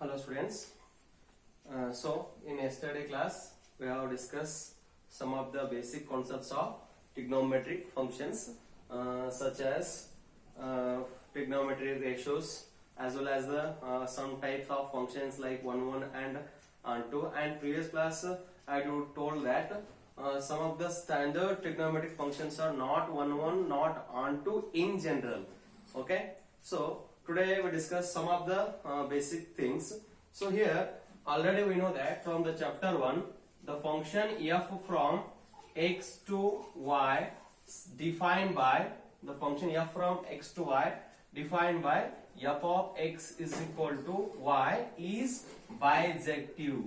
Hello students. So in yesterday class we have discussed some of the basic concepts of trigonometric functions such as trigonometric ratios as well as the some types of functions like 1 and 2. And previous class I told that some of the standard trigonometric functions are not 1 not on 2 in general. Okay, so today we discuss some of the basic things. So here already we know that from the chapter 1 the function f from x to y defined by the function f from x to y defined by f of x is equal to y is bijective.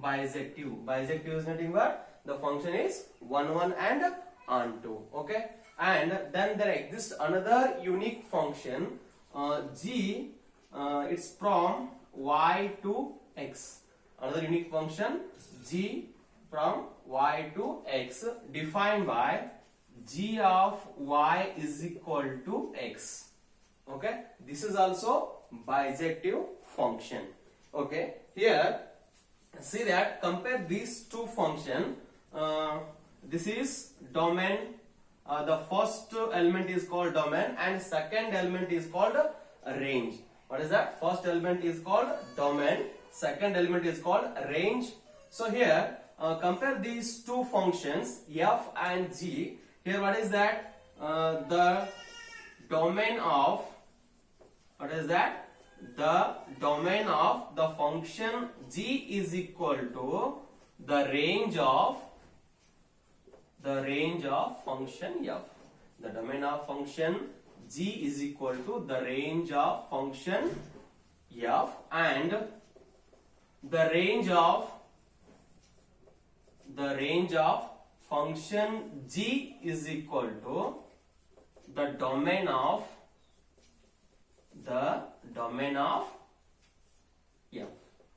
Bijective is nothing but the function is 1 and onto. Okay, and then there exists another unique function g, it's from y to x. Another unique function g from y to x defined by g of y is equal to x. Okay, this is also bijective function. Okay, here see that compare these two functions. This is domain. The first element is called domain and second element is called range. What is that? First element is called domain, second element is called range. So here compare these two functions f and g. Here what is that? The domain of, what is that? The domain of the function g is equal to the range of function f. The domain of function g is equal to the range of function f, and the range of function g is equal to the domain of f.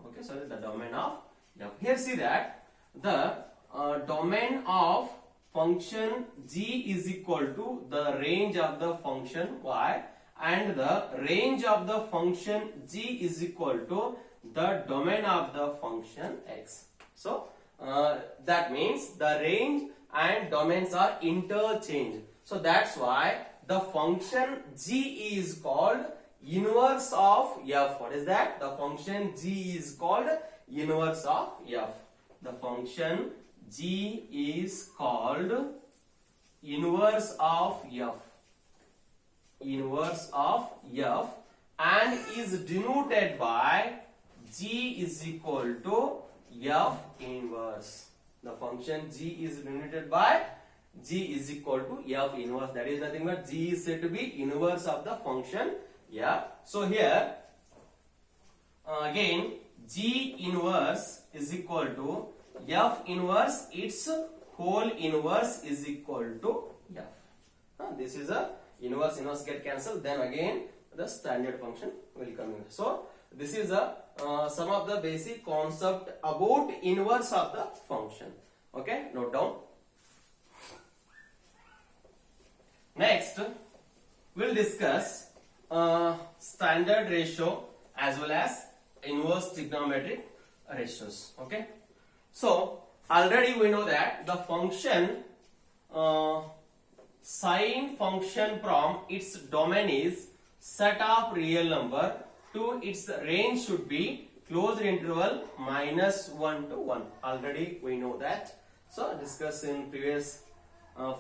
Okay, sorry, the domain of f. Here see that the domain of function g is equal to the range of the function y, and the range of the function g is equal to the domain of the function x. So that means the range and domains are interchanged. So that's why the function g is called inverse of f. What is that? The function g is called inverse of f. The function g is called inverse of f. Inverse of f, and is denoted by g is equal to f inverse. The function g is denoted by g is equal to f inverse. That is nothing but g is said to be inverse of the function f. So here again g inverse is equal to f inverse, its whole inverse is equal to f. This is a inverse get cancelled, then again the standard function will come in. So this is a some of the basic concept about inverse of the function. Okay, note down. Next we'll discuss standard ratio as well as inverse trigonometric ratios. Okay, so already we know that the function sine function from its domain is set of real number to its range should be closed interval -1 to 1. Already we know that. So discuss in previous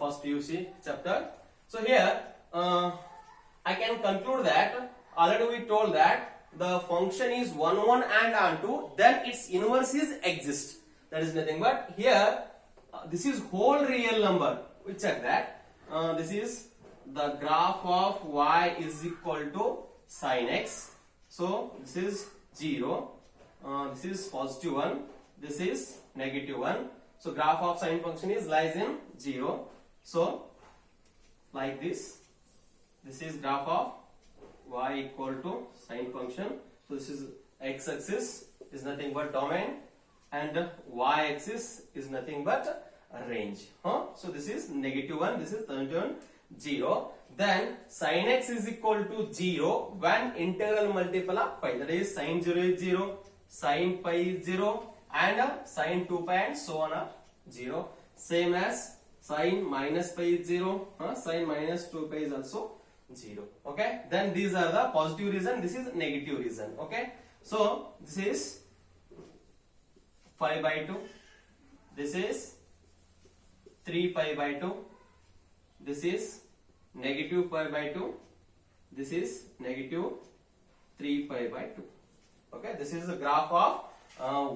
first PUC chapter. So here I can conclude that already we told that the function is 1 and onto, then its inverse is exist. That is nothing but here this is whole real number. We check that this is the graph of y is equal to sin x. So this is 0, this is positive 1, this is negative 1. So graph of sine function is lies in 0. So like this is graph of y equal to sine function. So this is x axis is nothing but domain, and y axis is nothing but range. So this is negative 1, this is 0. then sin x is equal to 0 when integral multiple of pi, that is sin 0 is 0, sin pi is 0, and sin 2 pi and so on are 0. Same as sin minus pi is 0, sin minus 2 pi is also 0. Okay, then these are the positive reason, this is negative reason. Okay, so this is 5 by 2, this is 3 pi by 2, this is negative pi by 2, this is negative 3 pi by 2. Okay, this is the graph of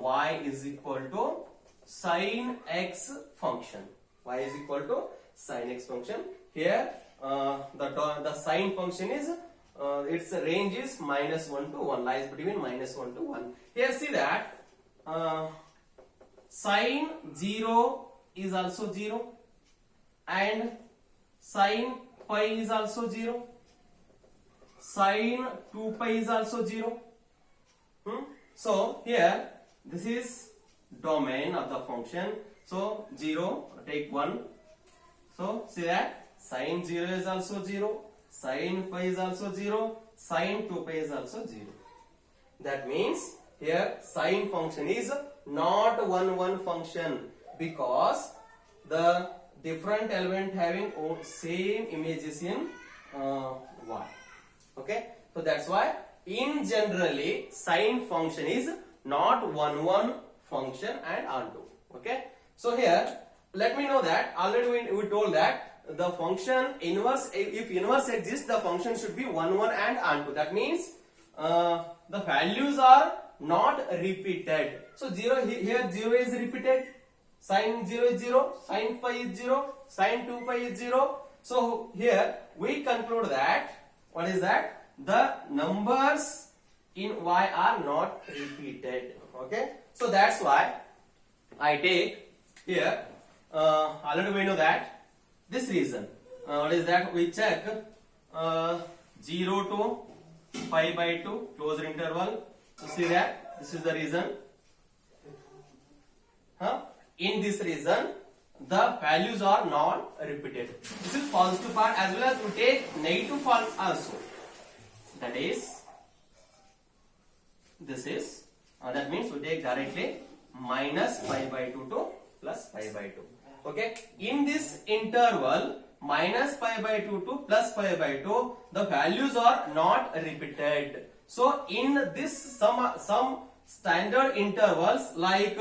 y is equal to sin x function. Y is equal to sin x function. Here the sin function is its range is -1 to 1, lies between -1 to 1. Here see that sin 0 is also 0 and sin pi is also 0, sin 2 pi is also 0. So here this is domain of the function. So 0, take 1. So see that sin 0 is also 0, sin pi is also 0, sin 2 pi is also 0. That means here sin function is not one function, because the different element having same images in y. Okay, so that's why in generally sin function is not one function and onto. Okay, so here let me know that already we told that the function inverse, if inverse exists, the function should be 1 and onto. That means the values are not repeated. So 0 here 0 is repeated, sin 0 is 0, sin pi is 0, sin 2 pi is 0. So here we conclude that what is that? The numbers in y are not repeated. Okay, so that's why I take here already we know that this reason. What is that? We check 0 to pi by 2 closed interval. So see that this is the reason. In this reason the values are not repeated. This is positive part, as well as we take negative part also. That is, this is that means we take directly minus pi by 2 to plus pi by 2. Okay, in this interval minus pi by 2 to plus pi by 2, the values are not repeated. So in this some standard intervals like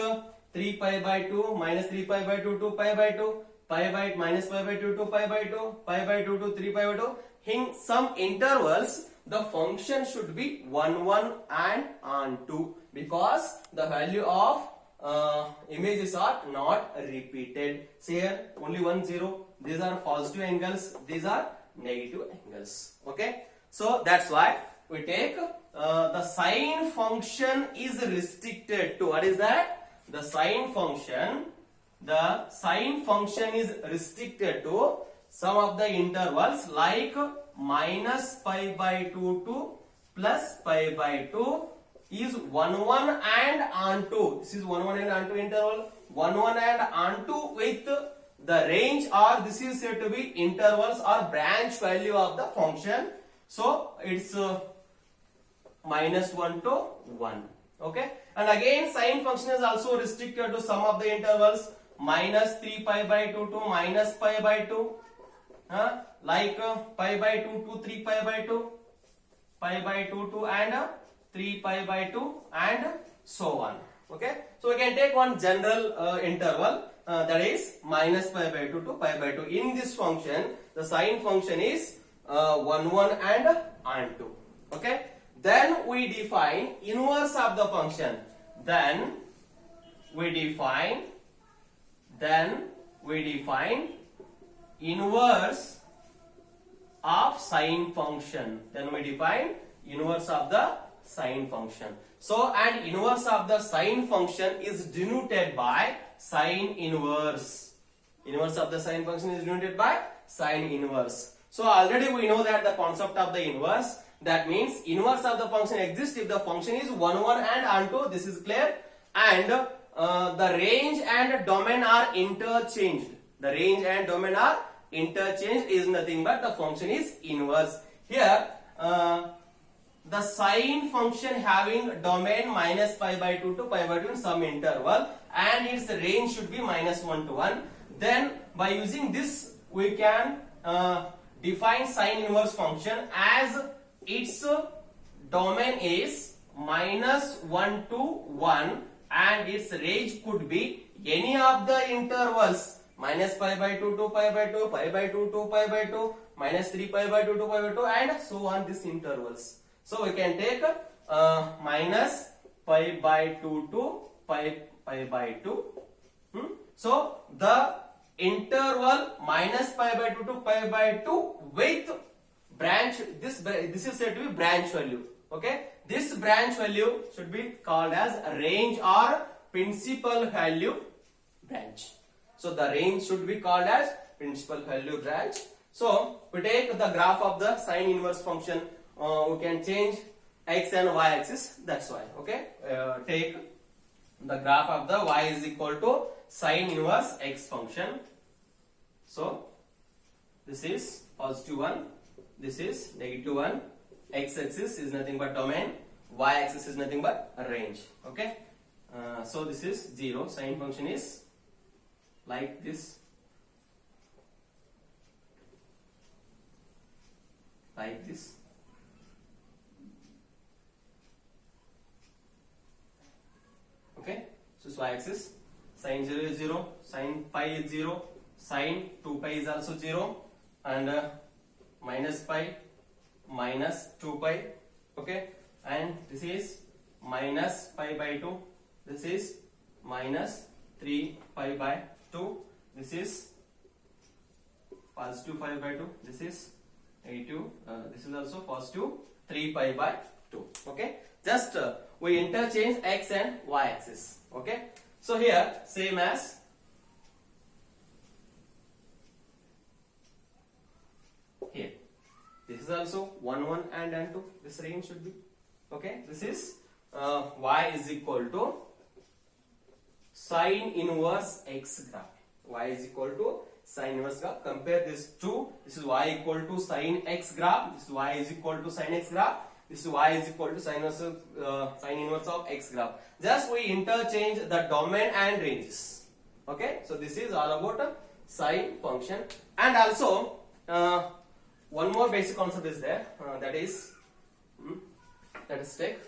3 pi by 2, minus 3 pi by 2 to pi by 2, pi by minus pi by 2 to pi by 2, pi by 2 to 3 pi by 2, in some intervals the function should be 1 and onto, because the value of images are not repeated. So here only 1 0, these are positive angles, these are negative angles. Okay, so that's why we take the sine function is restricted to, what is that? The sine function is restricted to some of the intervals like minus pi by 2 to plus pi by 2 is 1 and onto. This is 1 and onto interval. 1 and onto with the range, or this is said to be intervals or branch value of the function. So it's minus 1 to 1. Okay, and again sine function is also restricted to some of the intervals minus 3 pi by 2 to minus pi by 2, like pi by 2 to 3 pi by 2, pi by 2 to and 3 pi by 2 and so on. Okay, so we can take one general interval that is minus pi by 2 to pi by 2. In this function the sine function is 1 and onto. Okay, then we define inverse of the function. Then we define inverse of sine function. Then we define inverse of the sine function. So, and inverse of the sine function is denoted by sine inverse. Inverse of the sine function is denoted by sine inverse. So already we know that the concept of the inverse. That means inverse of the function exists if the function is 1 and onto. This is clear. And the range and domain are interchanged. The range and domain are interchange is nothing but the function is inverse. Here the sine function having domain minus pi by 2 to pi by 2 in some interval, and its range should be minus 1 to 1. Then by using this we can define sine inverse function as its domain is minus 1 to 1 and its range could be any of the intervals minus pi by 2 to pi by 2, pi by 2 to pi by 2, minus 3 pi by 2 to pi by 2, and so on these intervals. So we can take minus pi by 2 to pi by 2. So the interval minus pi by 2 to pi by 2 with branch, this is said to be branch value. Okay, this branch value should be called as range or principal value branch. So the range should be called as principal value branch. So we take the graph of the sine inverse function. We can change x and y axis. That's why. Okay, take the graph of the y is equal to sine inverse x function. So this is positive 1, this is negative 1. X axis is nothing but domain, y axis is nothing but range. Okay, so this is 0. Sine function is like this, like this. Okay, so y axis, sine 0 is 0, sine pi is 0, sine 2 pi is also 0, and minus pi, minus 2 pi. Okay, and this is minus pi by 2, this is minus 3 pi by 2, this is positive 5 by 2, this is negative, this is also positive 3 pi by 2. Okay, just we interchange x and y axis. Okay, so here same as here, this is also 1 1 and 2, this range should be. Okay, this is y is equal to sine inverse x graph. Y is equal to sine inverse graph. Compare this to, this is y equal to sine x graph, this is y is equal to sine x graph, this is y is equal to sine inverse of x graph. Just we interchange the domain and ranges. Okay, so this is all about a sine function. And also one more basic concept is there, that is take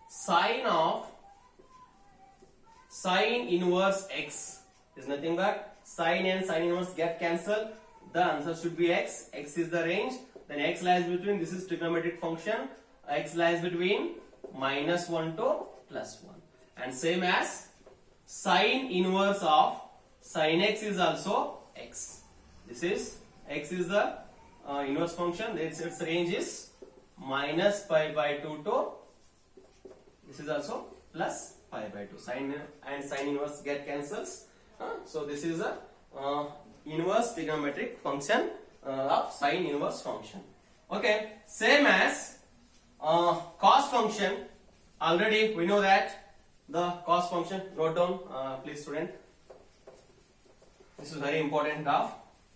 sine of sine inverse x is nothing but sine and sine inverse get cancelled. The answer should be x. X is the range. Then x lies between, this is trigonometric function, x lies between minus 1 to plus 1. And same as sine inverse of sine x is also x. This is x is the inverse function. Its range is minus pi by 2 to, this is also plus pi by 2. Sine and sine inverse get cancels. So this is a inverse trigonometric function of sine inverse function. Okay, same as cos function. Already we know that the cos function. Note down, please, student. This is very important graph.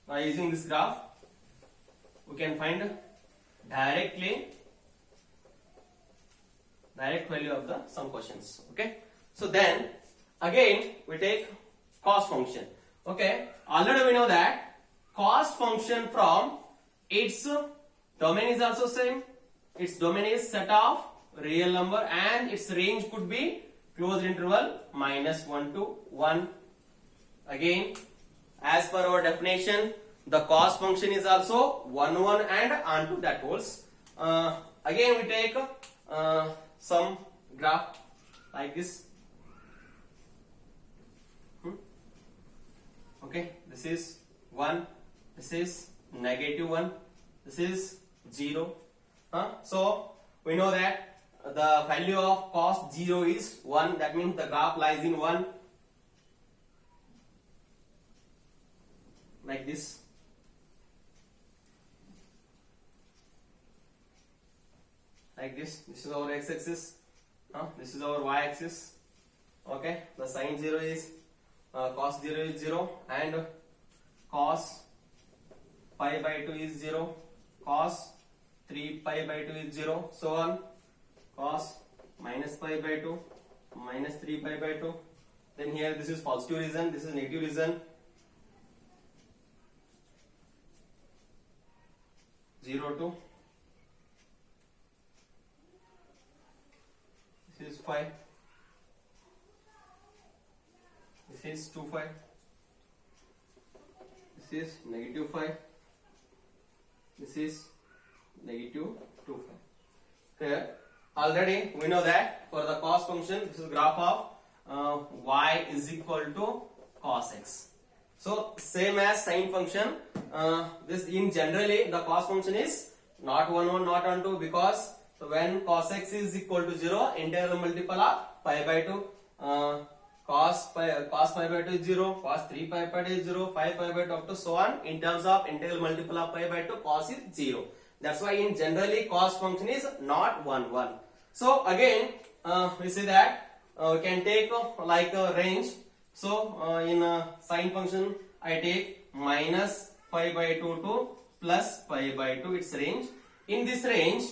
Now using this graph, we can find direct value of the some questions. Okay, so then again we take cos function. Okay, already we know that cos function from its domain is also same. Its domain is set of real number and its range could be closed interval minus 1 to 1. Again, as per our definition, the cos function is also 1 1 and onto that holds. Again we take some graph like this. Okay, this is 1, this is negative 1, this is 0. So we know that the value of cos 0 is 1, that means the graph lies in 1, like this. Like this is our x-axis, this is our y-axis. Okay, the sine 0 is cos 0 is 0, and cos pi by 2 is 0, cos 3 pi by 2 is 0, so on. Cos minus pi by 2, minus 3 pi by 2. Then here this is positive reason, this is negative reason. 0 to this is 5, this is 2 5, this is negative 5, this is negative 2 5. Here already we know that for the cos function, this is graph of y is equal to cos x. So same as sine function, this in generally the cos function is not 1 1 not on 2, because when cos x is equal to 0, integral multiple of pi by 2, cos pi by 2 is 0, cos 3 pi by 2 is 0, 5 pi by 2 up to so on. In terms of integral multiple of pi by 2, cos is 0. That's why in generally cos function is not 1 1. So again we see that we can take like a range. So in sine function I take minus pi by 2 to plus pi by 2, its range. In this range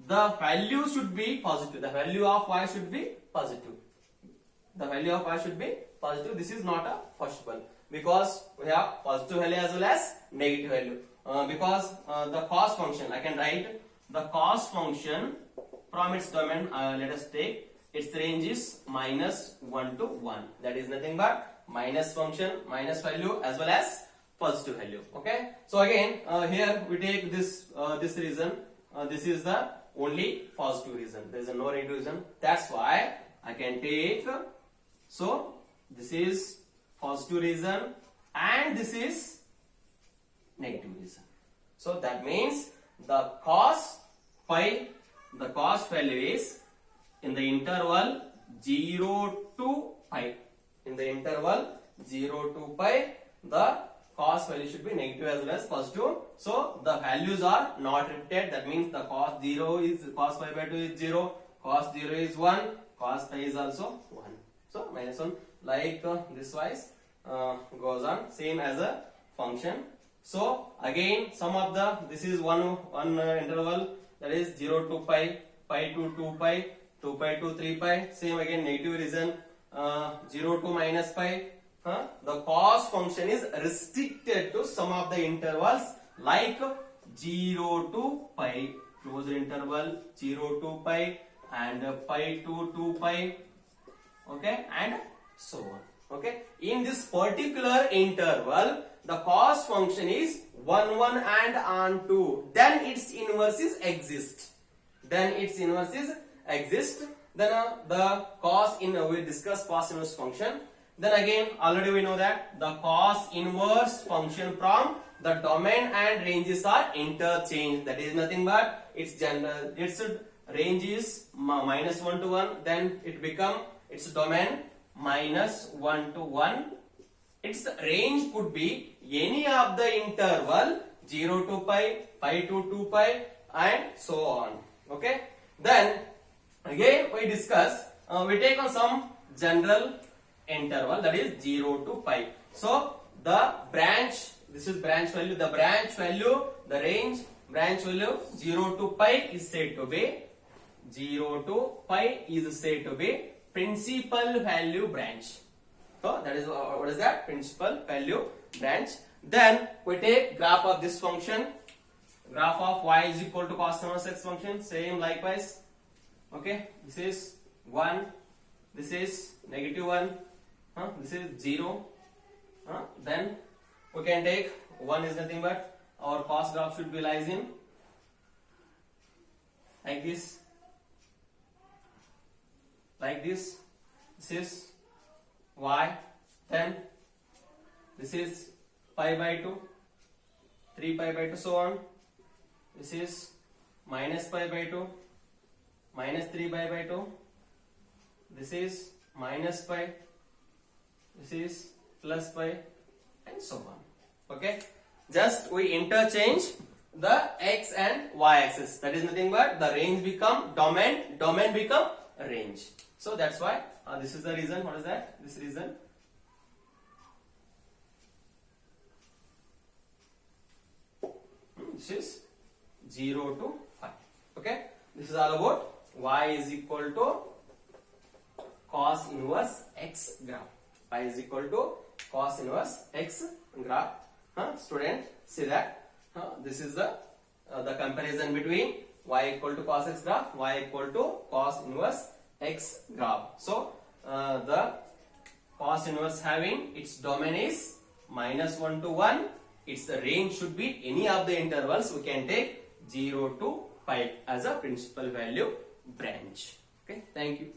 the value should be positive, the value of y should be positive, the value of y should be positive. This is not a first one, because we have positive value as well as negative value. Because the cos function, I can write the cos function from its domain, let us take its range is minus 1 to 1. That is nothing but minus function, minus value as well as positive value. Okay. So again here we take this this reason. This is the only positive reason. There is no negative reason. That's why I can take. So this is positive reason and this is negative reason. So that means the cos pi, the cos value is in the interval 0 to pi. In the interval 0 to pi, the cos value should be negative as well as positive. So the values are not repeated. That means the cos 0 is cos pi by 2 is 0, cos 0 is 1, cos pi is also 1. So minus 1, like this wise goes on, same as a function. So again sum of the, this is one interval, that is 0 to pi, pi to 2 pi, 2 pi to 3 pi, same again negative reason, 0 to minus pi. The cos function is restricted to some of the intervals like 0 to pi, closed interval, 0 to pi and pi to 2 pi, okay, and so on. Okay, in this particular interval the cos function is 1 1 and on 2, then its inverses exist, then its inverses exist. Then the cos in we discuss cos inverse function. Then again already we know that the cos inverse function from the domain and ranges are interchanged. That is nothing but its general, its range is minus 1 to 1, then it become its domain minus 1 to 1. Its range could be any of the interval 0 to pi, pi to 2 pi and so on. Okay. Then again we discuss, we take on some general interval, that is 0 to pi. So the branch, this is branch value, the branch value, the range branch value 0 to pi is said to be, 0 to pi is said to be principal value branch. So that is what is that? Principal value branch. Then we take graph of this function, graph of y is equal to cos inverse x function, same likewise. Okay, this is 1, this is negative 1, this is 0. Then we can take 1 is nothing but our cos graph should be lies in like this, like this. This is y, then this is pi by 2, 3 pi by 2, so on. This is minus pi by 2, minus 3 pi by 2. This is minus pi, this is plus pi and so on. Okay, just we interchange the x and y axis. That is nothing but the range become domain, domain become range. So that's why this is the reason. What is that? This reason. This is 0 to 5. Okay. This is all about y is equal to cos inverse x graph. Y is equal to cos inverse x graph. Student, see that this is the comparison between y equal to cos x graph, y equal to cos inverse x graph. So the cos inverse having its domain is -1 to 1. Its range should be any of the intervals. We can take 0 to 5 as a principal value branch. Okay, thank you.